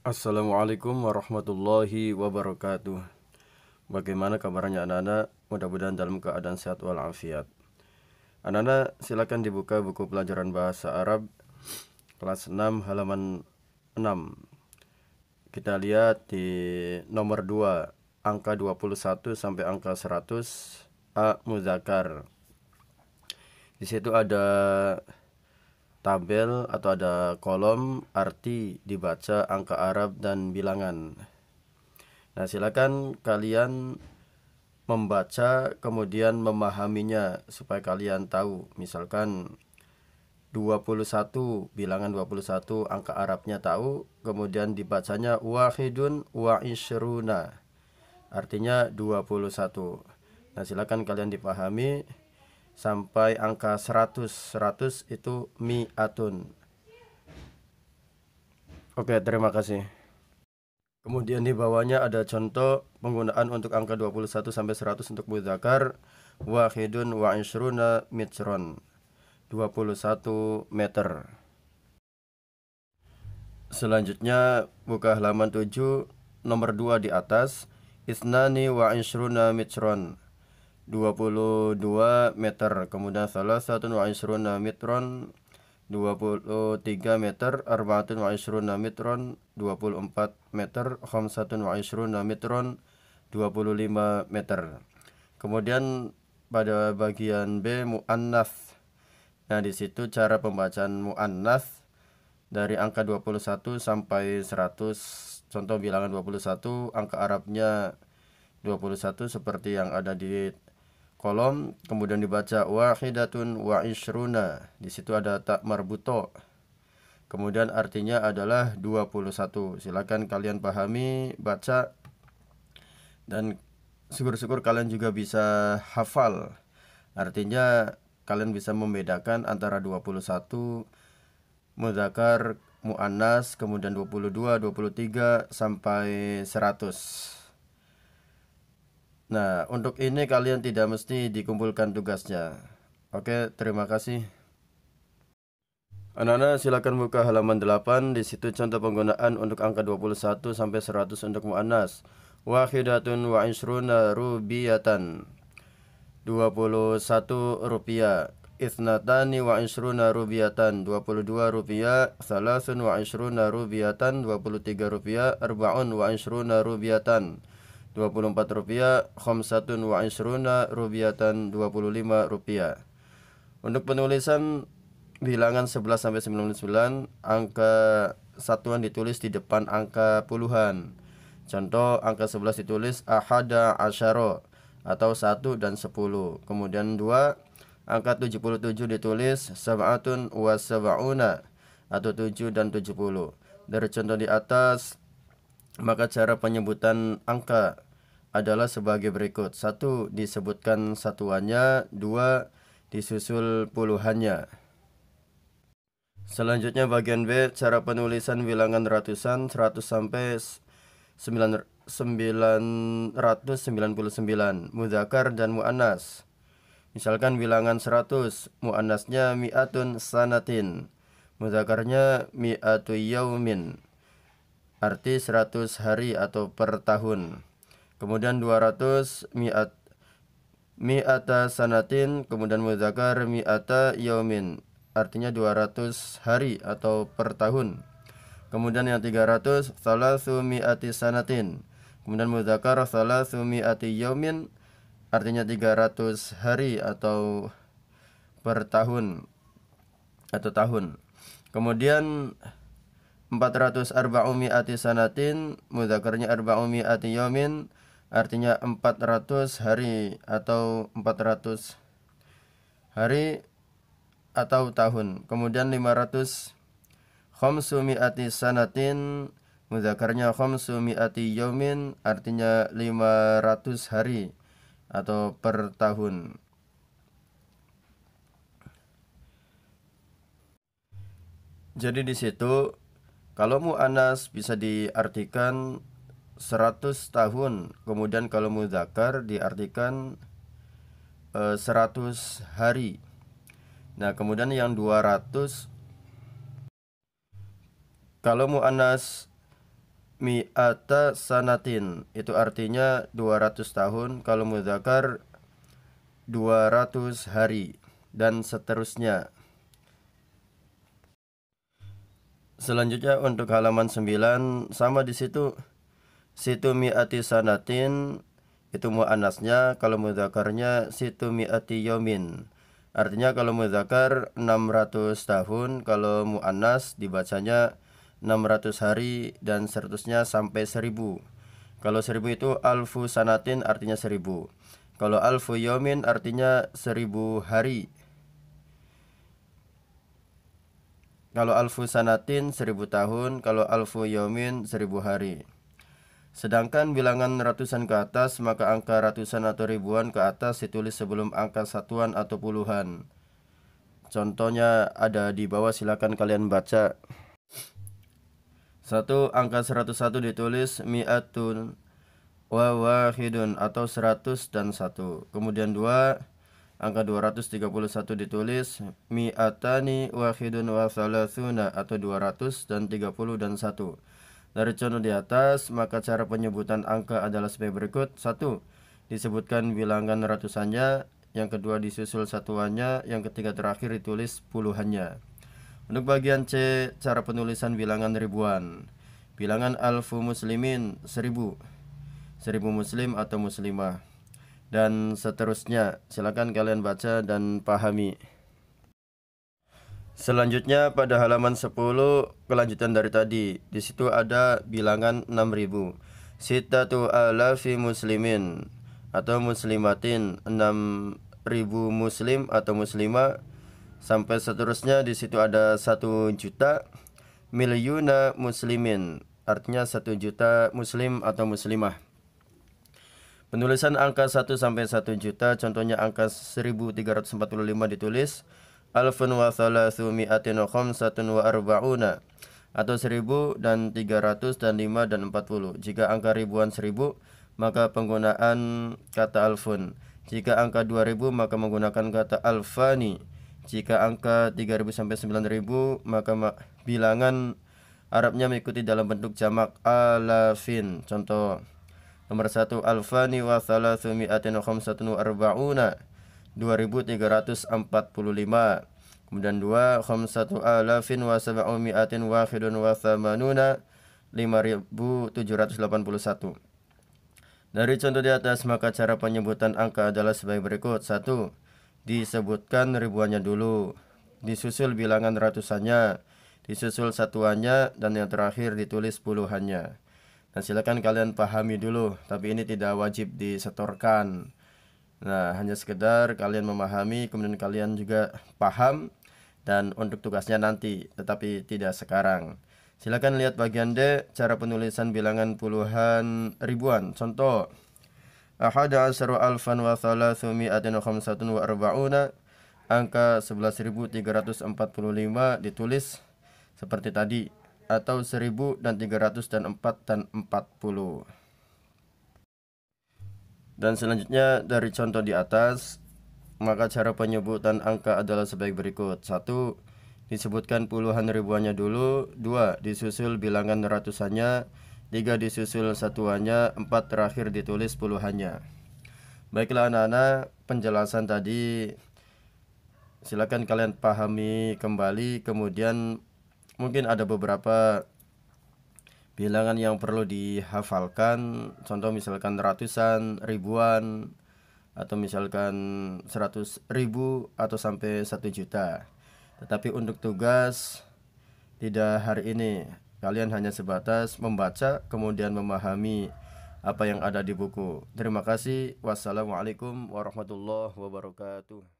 Assalamualaikum warahmatullahi wabarakatuh. Bagaimana kabarnya anak-anak? Mudah-mudahan dalam keadaan sehat walafiat. Anak-anak silakan dibuka buku pelajaran bahasa Arab kelas 6 halaman 6. Kita lihat di nomor 2, angka 21 sampai angka 100 A Muzakkar. Di situ ada tabel atau ada kolom arti dibaca angka Arab dan bilangan. Nah, silakan kalian membaca kemudian memahaminya supaya kalian tahu. Misalkan 21, bilangan 21 angka Arabnya tahu, kemudian dibacanya wahidun wa isyruna. Artinya 21. Nah, silakan kalian dipahami sampai angka 100. 100 itu mi'atun. Oke, terima kasih. Kemudian di bawahnya ada contoh penggunaan untuk angka 21 sampai 100 untuk mudzakkar. Wahidun wa ishruna mitron. 21 meter. Selanjutnya buka halaman 7 nomor 2 di atas. Isnani wa ishruna mitron. 22 meter. Kemudian salasatun wa ishruna mitron. 23 meter, arba'atun wa ishruna mitron, 24 meter, khamsatun wa ishruna mitron, 25 meter. Kemudian pada bagian B muannats. Nah, di situ cara pembacaan muannats dari angka 21 sampai 100. Contoh bilangan 21, angka Arabnya 21 seperti yang ada di kolom, kemudian dibaca wahidatun wa ishruna. Di situ ada tak marbuto. Kemudian artinya adalah 21. Silakan kalian pahami, baca, dan syukur-syukur kalian juga bisa hafal. Artinya kalian bisa membedakan antara 21 mudzakkar, muannas, kemudian 22, 23 sampai 100. Nah, untuk ini kalian tidak mesti dikumpulkan tugasnya. Oke, terima kasih. Anak-anak silakan buka halaman 8. Di situ contoh penggunaan untuk angka 21 sampai 100 untuk muannas. Wahidatun wa ishruna rubiyatan. 21 rupiah. Ithnatani wa ishruna rubiyatan. 22 rupiah. Salasun wa ishruna rubiyatan. 23 rupiah. Arba'un wa ishruna rubiyatan. 24 rupiah. Khamsatun wa ishruna rubiyatan. 25 rupiah. Untuk penulisan bilangan 11 sampai 99, angka satuan ditulis di depan angka puluhan. Contoh angka 11 ditulis ahada asyara atau 1 dan 10. Kemudian 2, angka 77 ditulis sab'atun wa sab'una atau 7 dan 70. Dari contoh di atas, maka cara penyebutan angka adalah sebagai berikut. 1, disebutkan satuannya. 2, disusul puluhannya. Selanjutnya bagian B, cara penulisan bilangan ratusan 100 sampai 999, mudzakkar dan muannas. Misalkan bilangan 100, muannasnya mi'atun sanatin, mudzakarnya mi'atu yaumin, arti 100 hari atau per tahun. Kemudian 200 mi'ata sanatin, kemudian mudzakkar mi'ata yaumin, artinya 200 hari atau per tahun. Kemudian yang 300 salasu mi'ati sanatin, kemudian mudzakkar salasu mi'ati yaumin, artinya 300 hari atau per tahun atau tahun. Kemudian 400 arba'u mi'ati sanatin, mudzakarnya arba'u mi'ati yaumin, artinya 400 hari atau 400 hari atau tahun. Kemudian 500 khamsu mi'ati sanatin, mudzakarnya khamsu mi'ati yaumin, artinya 500 hari atau per tahun. Jadi di situ kalau muannas bisa diartikan 100 tahun, kemudian kalau mudzakkar diartikan 100 hari. Nah, kemudian yang 200, kalau muannas mi'ata sanatin, itu artinya 200 tahun. Kalau mudzakkar 200 hari dan seterusnya. Selanjutnya untuk halaman 9 sama di situ mi'ati sanatin itu muannasnya, kalau mudzakarnya mi'ati yomin. Artinya kalau mudzakkar 600 tahun, kalau muannas dibacanya 600 hari dan seterusnya sampai 1000. Kalau 1000 itu alfu sanatin artinya 1000. Kalau alfu yomin artinya 1000 hari. Kalau alfu sanatin 1000 tahun, kalau alfu yomin 1000 hari. Sedangkan bilangan ratusan ke atas, maka angka ratusan atau ribuan ke atas ditulis sebelum angka satuan atau puluhan. Contohnya ada di bawah, silakan kalian baca. 1. Angka 101 ditulis mi'atun wa wahidun atau 100 dan 1. Kemudian 2. Angka 231 ditulis mi'atani wahidun wa thalathuna atau 200 dan 30 dan 1. Dari contoh di atas, maka cara penyebutan angka adalah sebagai berikut. 1. Disebutkan bilangan ratusannya. Yang kedua disusul satuannya. Yang ketiga terakhir ditulis puluhannya. Untuk bagian C, cara penulisan bilangan ribuan. Bilangan alfu muslimin 1000. 1000 muslim atau muslimah. Dan seterusnya. Silakan kalian baca dan pahami. Selanjutnya pada halaman 10 kelanjutan dari tadi. Di situ ada bilangan 6000. Sittatu alafi muslimin atau muslimatin, 6000 muslim atau muslimah sampai seterusnya. Di situ ada 1 juta milyuna muslimin, artinya 1 juta muslim atau muslimah. Penulisan angka 1 sampai 1 juta, contohnya angka 1345 ditulis alfun wa thalathu mi'atin khamsatun wa arba'una atau 1000 dan 300 dan 5 dan 40. Jika angka ribuan 1000 maka penggunaan kata alfun. Jika angka 2000 maka menggunakan kata alfani. Jika angka 3000 sampai 9000 maka bilangan Arabnya mengikuti dalam bentuk jamak alafin. Contoh nomor 1 alfani wa thalathu mi'atin khamsatun wa arba'una 2345. Kemudian 2 khamsatu alafin wa sab'u mi'atin wahidun wa thamanuna 5781. Dari contoh di atas, maka cara penyebutan angka adalah sebagai berikut. 1. Disebutkan ribuannya dulu, disusul bilangan ratusannya, disusul satuannya, dan yang terakhir ditulis puluhannya. Nah, silakan kalian pahami dulu, tapi ini tidak wajib disetorkan. Nah, hanya sekedar kalian memahami, kemudian kalian juga paham, dan untuk tugasnya nanti, tetapi tidak sekarang. Silakan lihat bagian D, cara penulisan bilangan puluhan ribuan. Contoh, ahada asru alfan wa thalathu mi'atin khamsatun wa arba'una, angka 11.345 ditulis seperti tadi, atau 1000 dan 300 dan 4 dan 40. Dan selanjutnya dari contoh di atas, maka cara penyebutan angka adalah sebagai berikut. 1. Disebutkan puluhan ribuannya dulu. 2. Disusul bilangan ratusannya. 3. Disusul satuannya. 4. Terakhir ditulis puluhannya. Baiklah anak-anak, penjelasan tadi silakan kalian pahami kembali. Kemudian mungkin ada beberapa bilangan yang perlu dihafalkan. Contoh misalkan ratusan, ribuan, atau misalkan 100.000 atau sampai 1 juta. Tetapi untuk tugas tidak hari ini, kalian hanya sebatas membaca kemudian memahami apa yang ada di buku. Terima kasih. Wassalamualaikum warahmatullahi wabarakatuh.